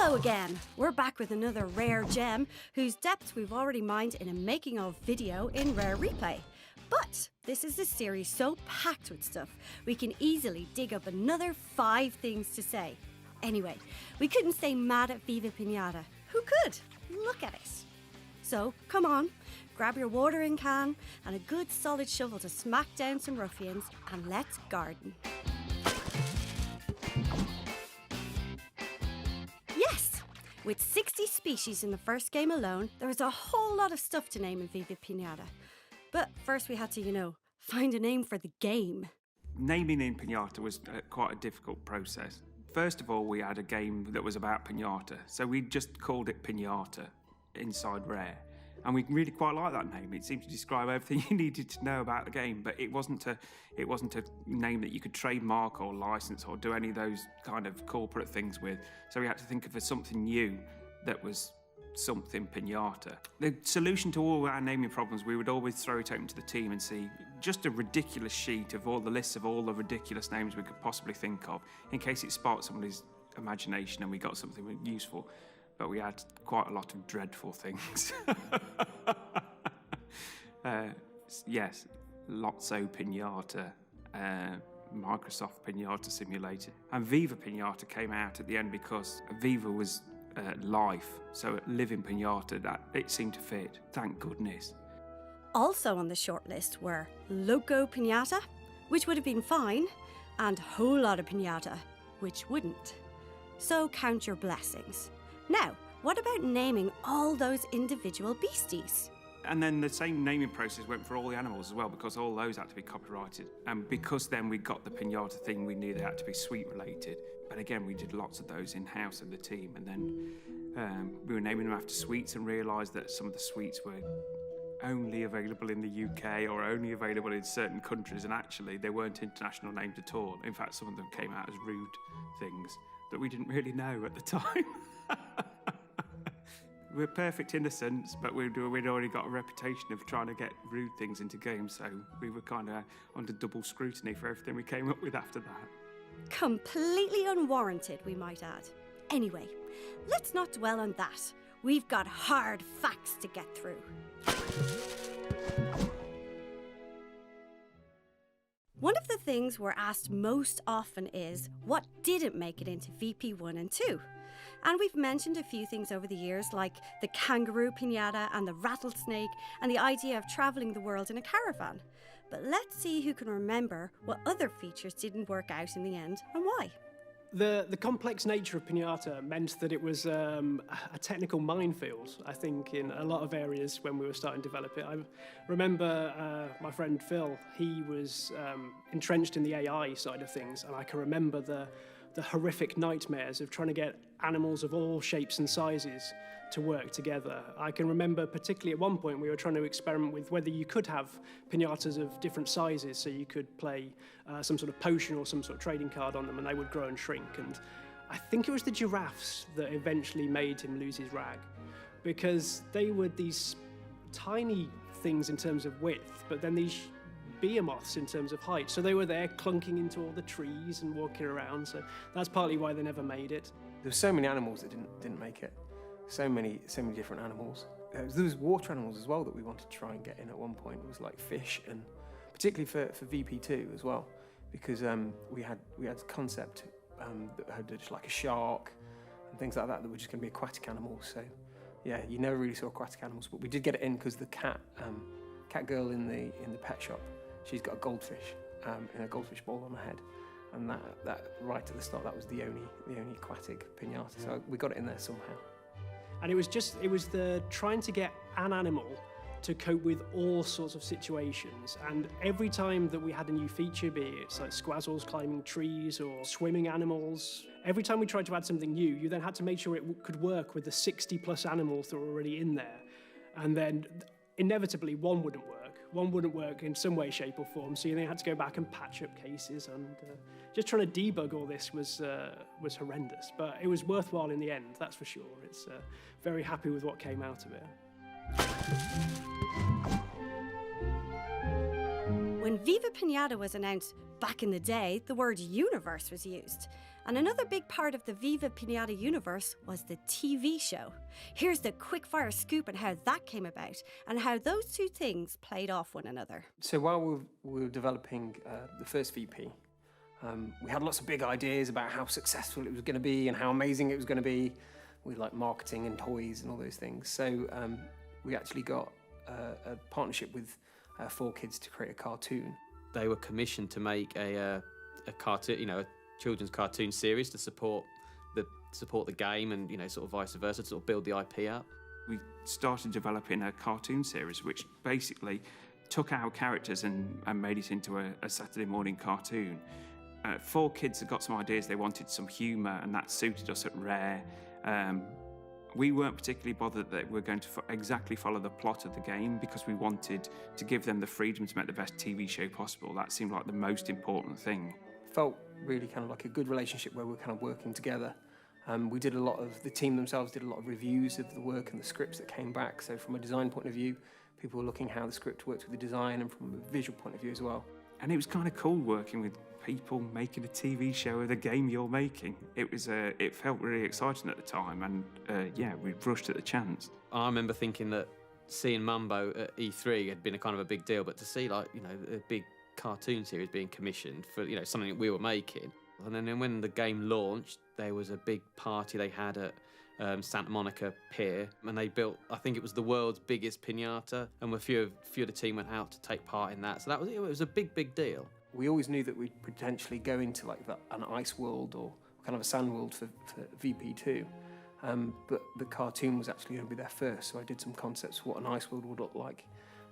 Hello again! We're back with another rare gem whose depth we've already mined in a making of video in Rare Replay. But this is a series so packed with stuff, we can easily dig up another 5 things to say. Anyway, we couldn't stay mad at Viva Pinata. Who could? Look at it. So, come on, grab your watering can and a good solid shovel to smack down some ruffians and let's garden. Yes! With 60 species in the first game alone, there was a whole lot of stuff to name in Viva Pinata. But first we had to, find a name for the game. Naming in Pinata was quite a difficult process. First of all, we had a game that was about Pinata, so we just called it Pinata inside Rare. And we really quite like that name. It seemed to describe everything you needed to know about the game, but it wasn't a name that you could trademark or license or do any of those kind of corporate things with. So we had to think of something new that was something Pinata. The solution to all our naming problems, we would always throw it open to the team and see just a ridiculous sheet of all the lists of all the ridiculous names we could possibly think of, in case it sparked somebody's imagination and we got something useful. But we had quite a lot of dreadful things. Yes, Lotso Pinata, Microsoft Pinata Simulator. And Viva Pinata came out at the end because Viva was life, so living Pinata, that it seemed to fit, thank goodness. Also on the short list were Loco Pinata, which would have been fine, and Whole Lotta Pinata, which wouldn't. So count your blessings. Now, what about naming all those individual beasties? And then the same naming process went for all the animals as well, because all those had to be copyrighted. And because then we got the Pinata thing, we knew they had to be sweet related. But again, we did lots of those in-house in the team. And then we were naming them after sweets and realised that some of the sweets were only available in the UK or only available in certain countries. And actually, they weren't international names at all. In fact, some of them came out as rude things that we didn't really know at the time. We're perfect innocents, but we'd already got a reputation of trying to get rude things into games, so we were kind of under double scrutiny for everything we came up with after that. Completely unwarranted, we might add. Anyway, let's not dwell on that. We've got hard facts to get through. One of the things we're asked most often is, what didn't make it into VP 1 and 2? And we've mentioned a few things over the years, like the kangaroo pinata and the rattlesnake, and the idea of travelling the world in a caravan. But let's see who can remember what other features didn't work out in the end, and why. The complex nature of Pinata meant that it was a technical minefield, I think, in a lot of areas when we were starting to develop it. I remember my friend Phil, he was entrenched in the AI side of things, and I can remember the horrific nightmares of trying to get animals of all shapes and sizes to work together. I can remember particularly at one point we were trying to experiment with whether you could have pinatas of different sizes, so you could play some sort of potion or some sort of trading card on them and they would grow and shrink. And I think it was the giraffes that eventually made him lose his rag, because they were these tiny things in terms of width, but then these behemoths in terms of height. So they were there clunking into all the trees and walking around, so that's partly why they never made it. There were so many animals that didn't make it. So many different animals. There was water animals as well that we wanted to try and get in at one point. It was like fish, and particularly for VP2 as well, because we had a concept that had just like a shark and things like that that were just going to be aquatic animals. So yeah, you never really saw aquatic animals, but we did get it in because the cat girl in the pet shop, she's got a goldfish in a goldfish bowl on her head, and that right at the start, that was the only aquatic pinata. So we got it in there somehow. And it was the trying to get an animal to cope with all sorts of situations. And every time that we had a new feature, be it like squazzles climbing trees or swimming animals, every time we tried to add something new, you then had to make sure it could work with the 60 plus animals that were already in there. And then inevitably one wouldn't work. One wouldn't work in some way, shape or form, so you then had to go back and patch up cases, and just trying to debug all this was horrendous, but it was worthwhile in the end, that's for sure. It's very happy with what came out of it. When Viva Pinata was announced back in the day, the word universe was used. And another big part of the Viva Pinata universe was the TV show. Here's the quickfire scoop on how that came about and how those two things played off one another. So while we were developing the first VP, we had lots of big ideas about how successful it was going to be and how amazing it was going to be. We like marketing and toys and all those things. So we actually got a partnership with 4Kids to create a cartoon. They were commissioned to make a cartoon, a children's cartoon series to support the game, and sort of vice versa, to sort of build the IP up. We started developing a cartoon series which basically took our characters and made it into a Saturday morning cartoon. 4Kids had got some ideas. They wanted some humour, and that suited us at Rare. We weren't particularly bothered that we were going to exactly follow the plot of the game, because we wanted to give them the freedom to make the best TV show possible. That seemed like the most important thing. Felt really kind of like a good relationship where we're kind of working together. The team themselves did a lot of reviews of the work and the scripts that came back. So from a design point of view, people were looking how the script works with the design, and from a visual point of view as well. And it was kind of cool working with people making a TV show of the game you're making. It felt really exciting at the time, and we rushed at the chance. I remember thinking that seeing Mumbo at E3 had been a kind of a big deal, but to see a big cartoon series being commissioned for something that we were making. And then when the game launched, there was a big party they had at Santa Monica Pier, and they built, I think it was the world's biggest piñata, and a few of the team went out to take part in that. So it was a big deal. We always knew that we'd potentially go into an ice world or kind of a sand world for VP2, but the cartoon was actually going to be there first. So I did some concepts for what an ice world would look like,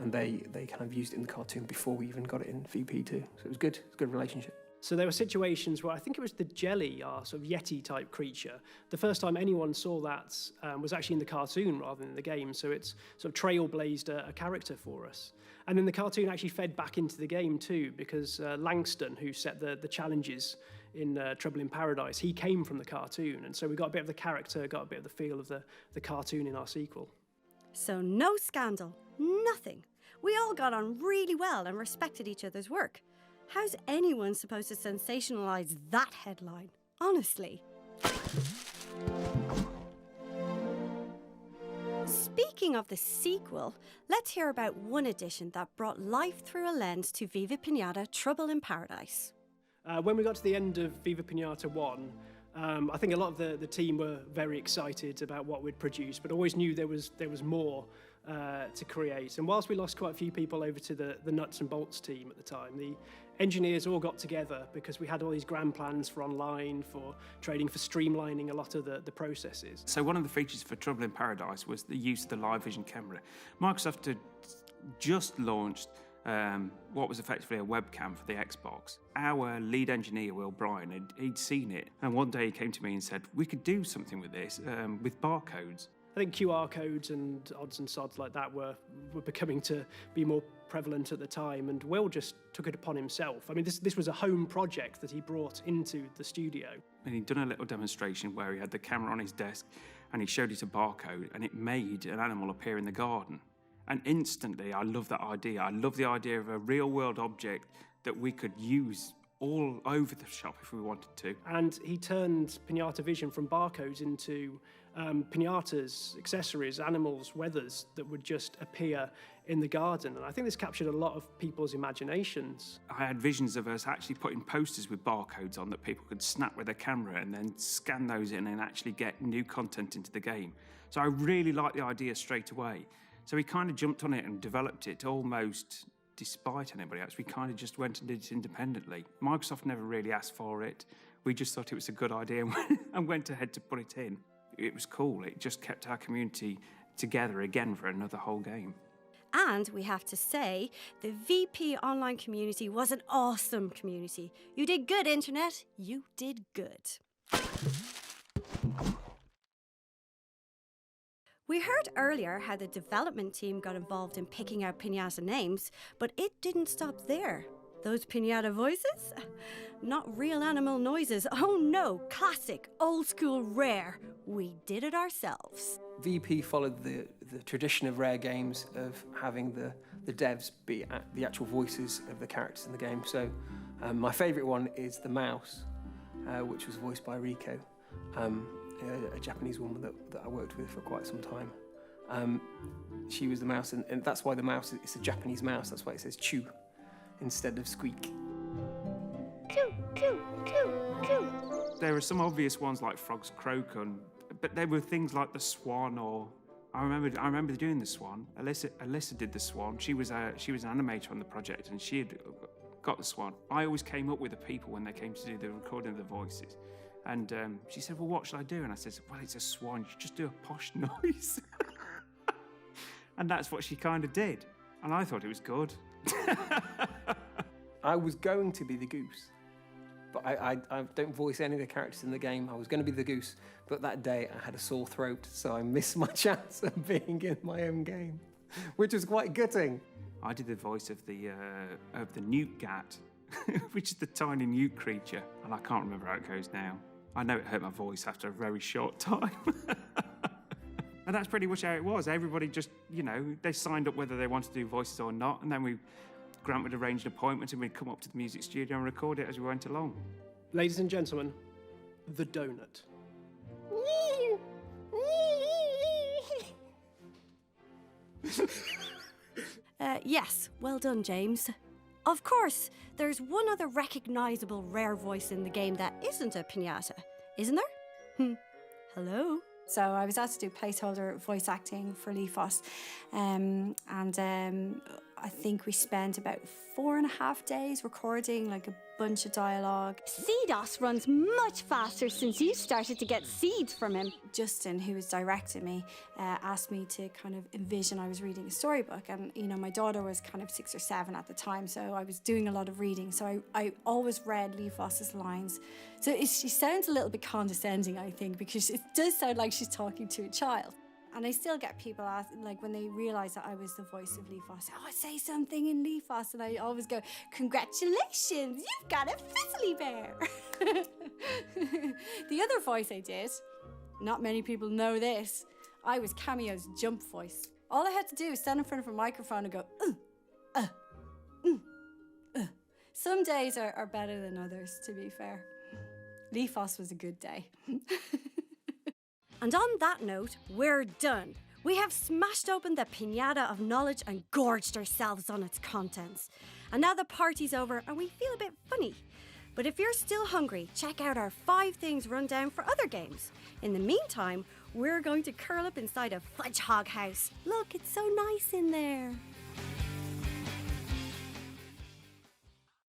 and they kind of used it in the cartoon before we even got it in VP2. So it was good. It's a good relationship. So there were situations where I think it was the jelly, our sort of Yeti-type creature. The first time anyone saw that was actually in the cartoon rather than in the game, so it's sort of trailblazed a character for us. And then the cartoon actually fed back into the game too, because Langston, who set the challenges in Trouble in Paradise, he came from the cartoon, and so we got a bit of the character, got a bit of the feel of the cartoon in our sequel. So no scandal, nothing. We all got on really well and respected each other's work. How's anyone supposed to sensationalise that headline? Honestly. Speaking of the sequel, let's hear about one edition that brought life through a lens to Viva Pinata Trouble in Paradise. When we got to the end of Viva Pinata 1, I think a lot of the team were very excited about what we'd produced, but always knew there was more to create. And whilst we lost quite a few people over to the nuts and bolts team at the time, the engineers all got together because we had all these grand plans for online, for trading, for streamlining a lot of the processes. So one of the features for Trouble in Paradise was the use of the live vision camera. Microsoft had just launched what was effectively a webcam for the Xbox. Our lead engineer, Will Bryan, he'd seen it, and one day he came to me and said, we could do something with this, with barcodes. I think QR codes and odds and sods like that were becoming to be more prevalent at the time, and Will just took it upon himself. I mean, this was a home project that he brought into the studio. And he'd done a little demonstration where he had the camera on his desk and he showed it a barcode, and it made an animal appear in the garden. And instantly, I love that idea. I love the idea of a real-world object that we could use all over the shop if we wanted to. And he turned Pinata Vision from barcodes into pinatas, accessories, animals, weathers that would just appear in the garden. And I think this captured a lot of people's imaginations. I had visions of us actually putting posters with barcodes on that people could snap with their camera and then scan those in and actually get new content into the game. So I really liked the idea straight away. So we kind of jumped on it and developed it almost despite anybody else. We kind of just went and did it independently. Microsoft never really asked for it. We just thought it was a good idea and went ahead to put it in. It was cool. It just kept our community together again for another whole game. And we have to say, the VP online community was an awesome community. You did good, Internet. You did good. We heard earlier how the development team got involved in picking out piñata names, but it didn't stop there. Those piñata voices? Not real animal noises. Oh no, classic, old school, Rare. We did it ourselves. VP followed the tradition of Rare games of having the devs be the actual voices of the characters in the game. So my favourite one is the mouse. which was voiced by Riko, a Japanese woman that I worked with for quite some time. She was the mouse, and that's why the mouse, it's a Japanese mouse, that's why it says chew instead of squeak. Choo, choo, choo, choo. There are some obvious ones like Frog's Croak, but there were things like the Swan, or I remember doing the Swan. Alyssa did the Swan. She was an animator on the project, and she had got the Swan. I always came up with the people when they came to do the recording of the voices, and she said, "Well, what should I do?" And I said, "Well, it's a swan. You just do a posh noise." And that's what she kind of did, and I thought it was good. I was going to be the goose, but I don't voice any of the characters in the game. I was going to be the goose, but that day I had a sore throat, so I missed my chance of being in my own game, which was quite gutting. I did the voice of the newt gat, which is the tiny newt creature, and I can't remember how it goes now. I know it hurt my voice after a very short time. And that's pretty much how it was. Everybody just, they signed up whether they wanted to do voices or not, and then Grant would arrange an appointment and we'd come up to the music studio and record it as we went along. Ladies and gentlemen, the donut. Yes, well done, James. Of course, there's one other recognisable rare voice in the game that isn't a Pinata, isn't there? Hello? So I was asked to do placeholder voice acting for Leafos, and I think we spent about 4.5 days recording like a bunch of dialogue. CDOS runs much faster since you started to get seeds from him. Justin, who was directing me, asked me to kind of envision I was reading a storybook, and my daughter was kind of 6 or 7 at the time, so I was doing a lot of reading, so I always read Leafos's lines. So she sounds a little bit condescending, I think, because it does sound like she's talking to a child. And I still get people ask, like when they realise that I was the voice of Leafos, "Oh, say something in Leafos," and I always go, "Congratulations, you've got a Fizzly Bear." The other voice I did, not many people know this, I was Cameo's jump voice. All I had to do was stand in front of a microphone and go, Some days are better than others, to be fair. Leafos was a good day. And on that note, we're done. We have smashed open the piñata of knowledge and gorged ourselves on its contents. And now the party's over and we feel a bit funny. But if you're still hungry, check out our 5 things rundown for other games. In the meantime, we're going to curl up inside a fudge hog house. Look, it's so nice in there.